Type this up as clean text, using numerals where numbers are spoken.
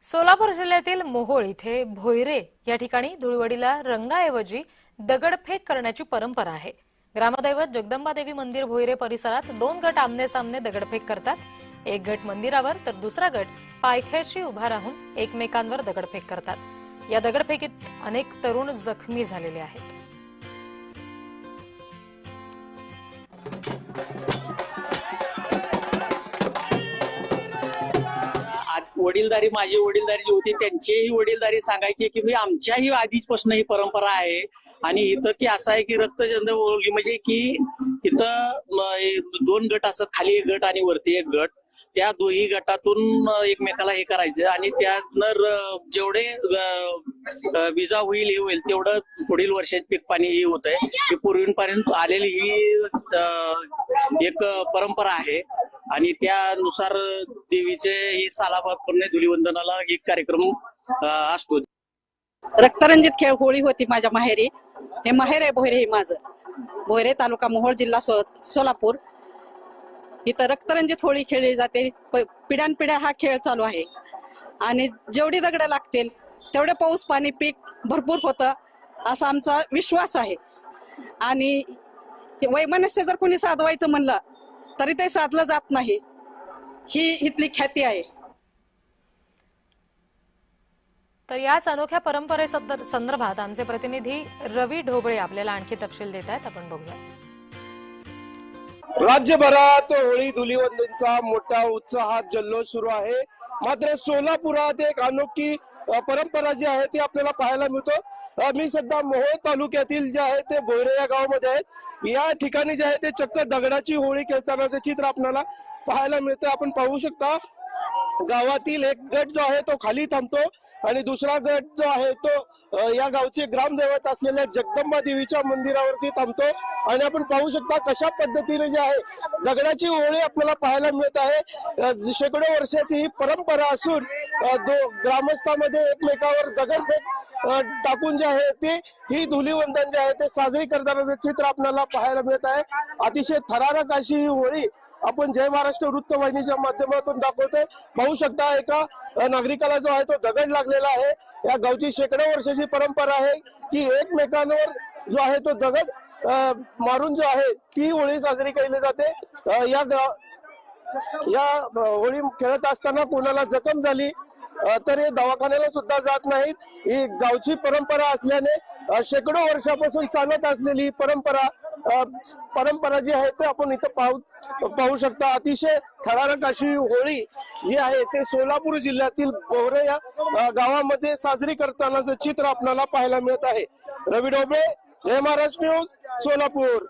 सोलापूर जिल्ह्यातील मोहोळ इथे भोयरे या ठिकाणी धुळवडीला रंगाऐवजी दगडफेक करण्याची परंपरा आहे। ग्रामदैवत जगदंबा देवी मंदिर भोयरे परिसरात दोन गट आमने सामने दगडफेक करतात। एक गट मंदिरावर तर दुसरा गट पायथ्याशी उभा राहून एकमेकांवर दगडफेक करतात। या दगडफेकीत अनेक तरुण जखमी झालेले आहेत। वडीलधारी माझी वडीलधारी जी होती त्यांचीही वडीलधारी सांगायची की मी आमच्याही आधीचपासून ही परंपरा आहे। आणि इथं की असं आहे की रक्तचंद म्हणजे की इथं दोन गट असतात, खाली एक गट आणि वरती एक गट। त्या दोन्ही गटातून एकमेकाला हे करायचं आणि त्यातनं जेवढे विजा होईल हे होईल तेवढं पुढील वर्षात पीक पाणी ही होत आहे। ही पूर्वीपर्यंत आलेली ही एक परंपरा आहे आणि त्यानुसार देवीचे ही सालाबादपणे धुलीवंदनाला एक कार्यक्रम असतो। रक्तरंजित खेळ होळी होती माझ्या माहेरी। हे माहेर आहे भोयरे, हे माझं भोयरे तालुका मोहोळ जिल्हा सोलापूर। इथं रक्तरंजित होळी खेळली जाते। पिढ्यानपिढ्या हा खेळ चालू आहे आणि जेवढी दगड लागतील तेवढे पाऊस पाणी पीक भरपूर होतं असा आमचा विश्वास आहे। आणि वैमनस्य जर कोणी साधवायचं म्हणलं तरी ते साधलं जात नाही, ही इथली ख्याती आहे। तर याच अनोख्या परंपरेसंदर्भात आमचे प्रतिनिधी रवी ढोबळे आपल्याला आणखी तपशील देत आहेत। आपण बघूया। राज्यभरात होळी धुलीवंदनचा मोठा उत्साहात जल्लोष सुरू आहे, मात्र सोलापुरात एक अनोखी परंपरा जी आहे ती आपल्याला पाहायला मिळतो। मी सध्या मोहोळ तालुक्यातील जे आहे ते भोयरे या गावामध्ये आहे। या ठिकाणी जे आहे ते चक्क दगडाची होळी खेळतानाचे चित्र आपल्याला पाहायला मिळते। आपण पाहू शकता गावातील एक गट जो आहे तो खाली थांबतो आणि दुसरा गट जो आहे तो या गावचे ग्रामदैवत असलेल्या जगदंबा देवीच्या मंदिरावरती थांबतो। आणि आपण पाहू शकता कशा पद्धतीने जे आहे दगडाची होळी आपल्याला पाहायला मिळत आहे। शेकडो वर्षाची ही परंपरा असून ग्रामस्थांमध्ये एकमेकावर दगडफेक टाकून जे आहे ते ही धुलीवंदन जे आहे ते साजरी करतानाचे चित्र आपल्याला पाहायला मिळत आहे। अतिशय थरारक अशी ही होळी आपण जय महाराष्ट्र वृत्तवाहिनीच्या माध्यमातून दाखवतोय। पाहू शकता एका नागरिकाला जो आहे तो दगड लागलेला आहे। या गावची शेकडो वर्षाची परंपरा आहे की एकमेकांवर जो आहे तो दगड मारून जो आहे ती होळी साजरी केली जाते। या होळी खेळत असताना कोणाला जखम झाली तर हे दवाखान्याला सुद्धा जात नाहीत। ही गावची परंपरा असल्याने शेकडो वर्षापासून चालत असलेली परंपरा जी आहे ते आपण इथं पाहू शकता। अतिशय थरारक अशी होळी जी आहे ते सोलापूर जिल्ह्यातील भोयरे या गावामध्ये साजरी करतानाचं चित्र आपल्याला पाहायला मिळत आहे। रवी ढोबळे, जय महाराष्ट्र न्यूज, सोलापूर।